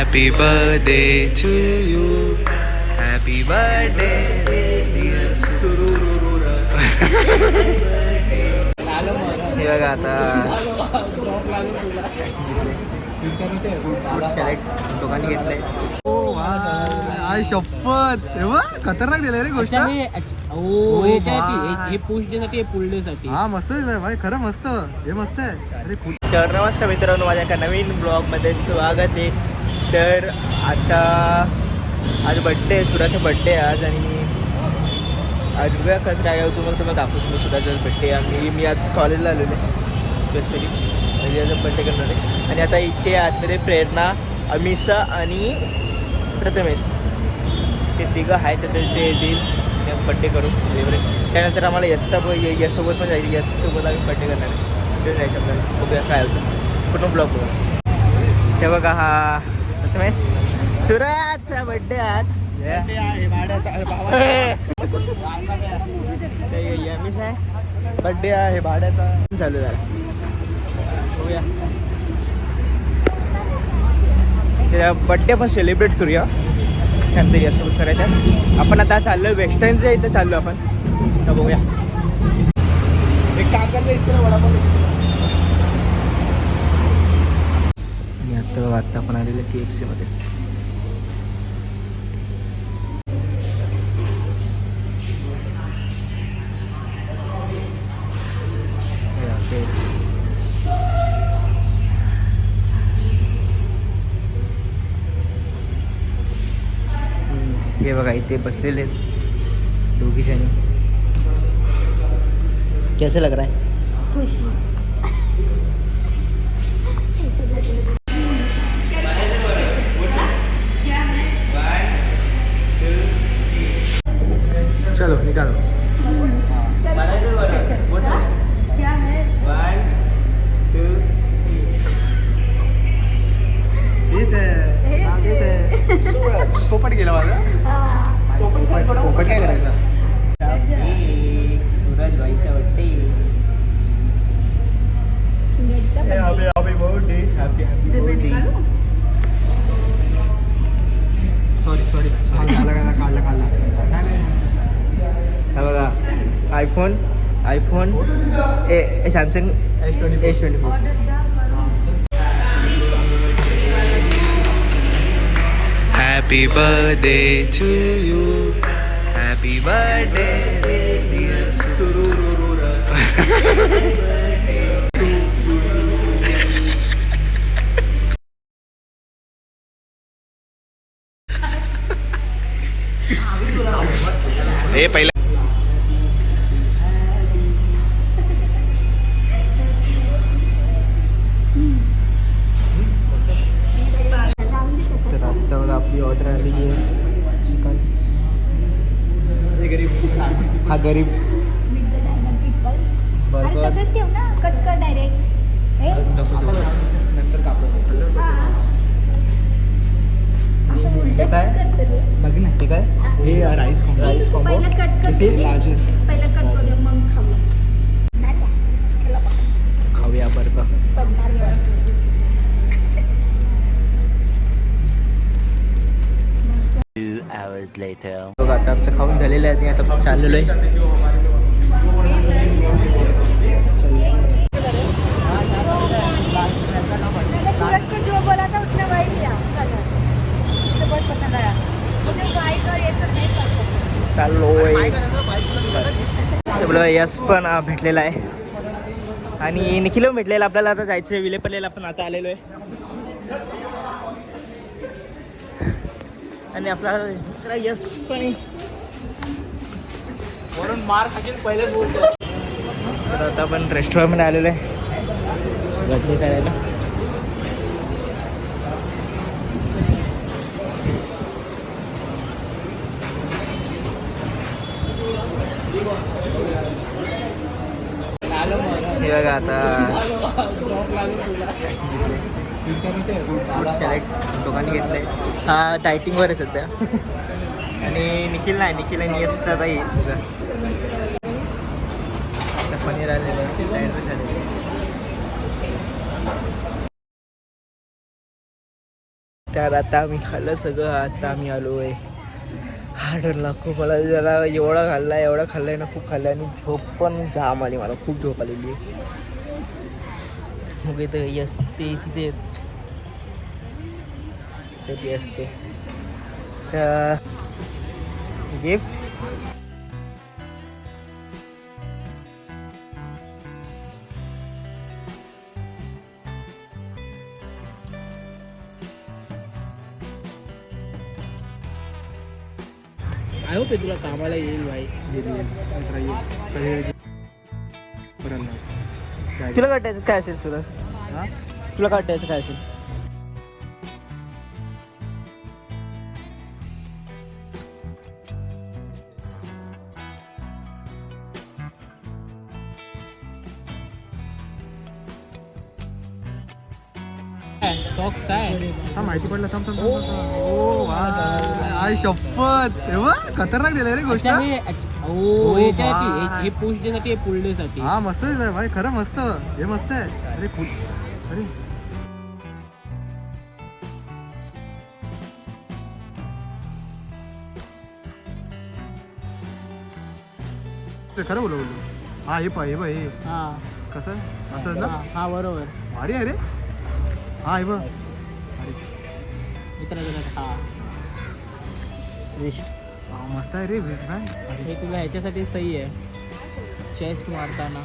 Happy birthday to you. Happy birthday dear Surura. हे बघा आता दोघांनी घेतलंय. आई शपथ तेव्हा खतरनाक दिलंय रे गोष्ट. हे पुश डे साठी, हे पुल डे साठी. हा मस्त आहे भाई, खरं मस्त, हे मस्त आहे. अरे तर नमस्कार मित्रांनो, माझ्या एका नवीन ब्लॉगमध्ये स्वागत आहे. तर आता आज बड्डे आहे, सुराचा बड्डे आहे आज. आणि आज बघूया कसं काय तुम्हाला दाखवतो. सुराचा बड्डे आहे. मी आज कॉलेजला आलेलो आहे स्पेशली, म्हणजे आज बड्डे करणार आहे. आणि आता इथे आतमध्ये प्रेरणा, अमिषा आणि प्रथमेश ते तिघं आहेत. तर ते येतील बड्डे करू फेवरेट. त्यानंतर आम्हाला यशसोबत पण जायचं. यशसोबत आम्ही बड्डे करणार आहे. ते जायचं आपल्याला, बघूया काय होतं. पूर्ण ब्लॉग बघा. हे बघा हा प्रथमेश, सुराजचा बड्डे आज. अमिषा आहे, बड्डे आहे भाड्याचा. चालू झाला, बघूया बड्डे पण सेलिब्रेट करूया. त्यानंतर यासोबत करायचं. आपण आता चाललो वेस्टर्नच्या इथं चाललो आपण. तर बघूया एक काम करता इकडे वडापाव. आणि आता आपण आलेलं KFC मध्ये. हे बघा इथे बसलेले दोघी जणी. कैसे लग रहा है? खुशी. चलो निकालो. क्या है? 1 2 3. पोपट गेला माझा. पोपट काय करायचा? सूरज भाईचा birthday. Happy birthday. Happy birthday. Sorry काढला. हा बघा iPhone Samsung S24. Happy birthday to you. Happy birthday dear Surura. हे पहिला तर आता बघा आपली ऑर्डर आलेली आहे चिकन. हा गरीब बर्गर. तसंच ठेव ना, कट कर डायरेक्ट. नंतर कापड. हे काय बघ ना, हे काय? हे राईस कॉम्बो. पहिला कट कर. पहिला कट करूया मग खाऊया बर्गर. बघा आता आमचं खाऊन झालेलं आहे आणि आता चाललेलो आहे. सूरज को जो बोला था उसने वही लिया कलर. मुझे बहुत पसंद आया. मुझे वाइट और ये सब नहीं पसंद. चाललो यस पण भेटलेला आहे आणि निखिल भेटलेला. आपल्याला आता जायचं आहे विलेपर्लेला. आपण आता आलेलो आहे आणि आपला यस पण वरून मार खाशील पहिलेच बोलतो. तर आता आपण रेस्टॉरंटमध्ये आलेलो आहे बर्थडे करायला. हे बघा आता फूड सॅलेड दोघांनी घेतलंय. हा डायटिंगवर आहे सध्या. आणि निखिल नाही, निखिल आणि यशचा आता येईल. पनीर आलेलं आहे, सँडविच आलेलं आहे. तर आता आम्ही खाल्लं सगळं. आता आम्ही आलो आहे हार्डरला. खूप मला जरा एवढा खाल्ला आहे ना, खूप खाल्ला आणि झोप पण जाम आली मला, खूप झोप आलेली आहे. मग इथं ही असते तिथे ती असते तर गिफ्ट आय होप तुला कामाला येईल भाई. तुला वाटायचं काय असेल तुला काय वाटायचं काय असेल? सॉक्स काय माहिती पडलं आय शपथ तेव्हा खतरनाक दिलंय रे गोष्ट. अच्छा, ओ याच्यासाठी हे पुश डे साठी, हे पुल डे साठी. हा मस्त दिलंय भाई, खरं मस्त. हे मस्त आहे. अरे खूप अरे खरं बोल. हा हे पाय हे हा कसं असं ना. हा बरोबर. भारी आहे रे. हा हे बघ मित्राचा हा मस्त आहे रे वीस बँड. हे तुला ह्याच्यासाठी सही आहे, चेस्ट मारताना.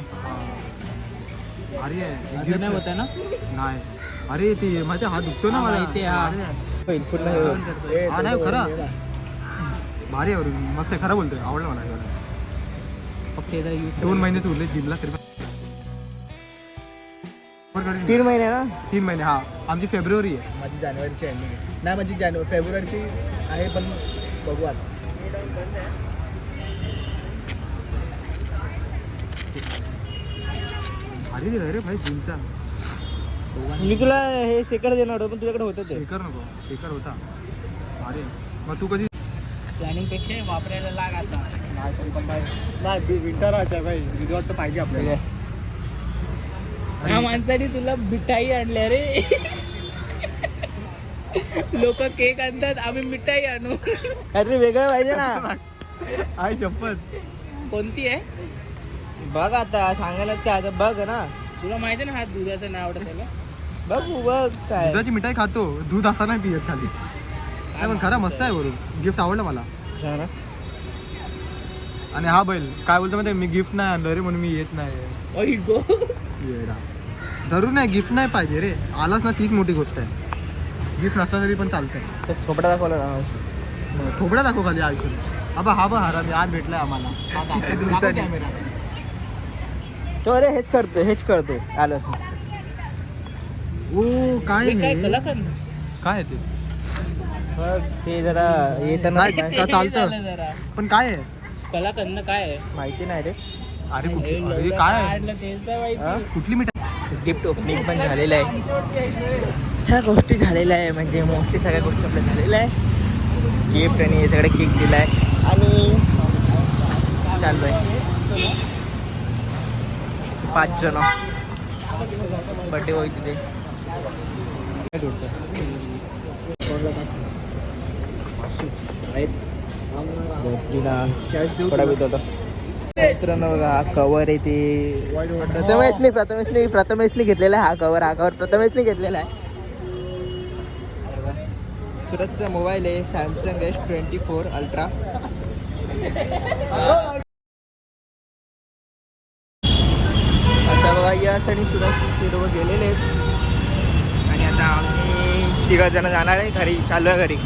भारी आहे. असं नाही होत ना. नाही अरे ते माझ्या हात दुखतो ना हा, मला. माहिती आहे, हा. भारी आहे. होईल पूर्ण. हा नाही खरं भारी आहे वरून. मस्त आहे, खरं बोलतोय. आवडलं मला. फक्त एकदा यूज 2 महिने तू उरले जिमला तरी 3 महिने ना. 3 महिने. हा आमची फेब्रुवारी आहे. माझी जानेवारीची आहे नाही, माझी फेब्रुवारीची आहे, पण बघू आता. भारी दिलं रे भाई जिमचा. मी तुला हे सेकर देणार होतो, पण तुझ्याकडे होतं ते. शेकर नको, शेकर होता. भारी. मग तू कधी प्लॅनिंग पेक्षा वापरायला लाग आता. नाही विंटर आहे भाई, रिझॉर्ट तर पाहिजे आपल्याला. या माणसाने तुला मिठाई आणल्या रे. लोक केक आणतात, आम्ही मिठाई आणू. काहीतरी वेगळं पाहिजे ना. आई शपथ. कोणती आहे बघ आता सांगायलाच काय, आता बघ ना. तुला माहिती आहे ना, हा दुधाचं नाही आवडत त्याला. बघ काय. दुधाची मिठाई खातो, दूध असा नाही पियत खाली. नाही पण खरं मस्त आहे वरून. गिफ्ट आवडलं मला. हा ना. आणि हा बैल काय बोलतो माहिती, मी गिफ्ट नाही आणलं रे म्हणून मी येत नाही. ओय गो. येडा. धरून नाही, गिफ्ट नाही पाहिजे रे. आलाच ना तीच मोठी गोष्ट आहे. गिफ्ट नसता तरी पण चालतंय. ते थोपडा दाखवला ना. थोबडा दाखव खाली आयुष्यात. हा हा हारा मी आज भेटलाय आम्हाला. किती दिवसांनी. तो अरे हेच करतो आलो. ओ काय हे काय हे? कलाकंद? काय आहे ते? बघ ते जरा येताना नाही, नाही. का चालतं? झालं जरा. पण काय आहे? कलाकंद काय आहे? माहिती नाही रे. अरे हे कुठली लवकर अरे काय आहे? काढलं तेच तर हा? माहिती. कुठली मिठाई? गिफ्ट ओपनिंग पण झालेलं आहे. ह्या गोष्टी झालेल्या आहे, म्हणजे मोस्टली सगळ्या गोष्टी आपल्या झालेल्या आहे. गिफ्ट आणि याच्याकडे केक दिला आहे आणि चालू आहे. 5 जण बड्डे होईल तिथे. थोडा बीत होता. मित्रांनो बघा, हा कवर आहे ते प्रथमेशने घेतलेला आहे. हा कवर प्रथमेशने घेतलेला आहे. सुरतचा मोबाईल आहे, सॅमसंग S24 अल्ट्रा. आता बघा यश आणि सुरत ते दोघं गेलेले आहेत आणि आता आम्ही 3 जण जाणार आहे घरी. चालू आहे घरी.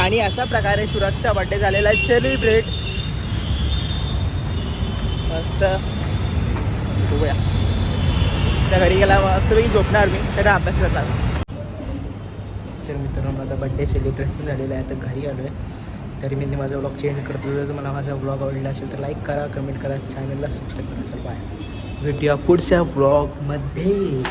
आणि अशा प्रकारे सुरतचा बर्थडे झालेला आहे सेलिब्रेट. मस्त बघूया. त्या घरी गेला मस्तपैकी झोपणार मी, त्याचा अभ्यास करणार. तर मित्रांनो आता बड्डे सेलिब्रेट पण झालेला आहे. आता घरी आलो आहे. तरी मी माझा व्लॉग चेंज करतो. जर तुम्हाला माझा व्लॉग आवडला असेल तर लाईक करा, कमेंट करा, चॅनलला सबस्क्राईब करा. चल बाय, भेटूया पुढच्या व्लॉगमध्ये.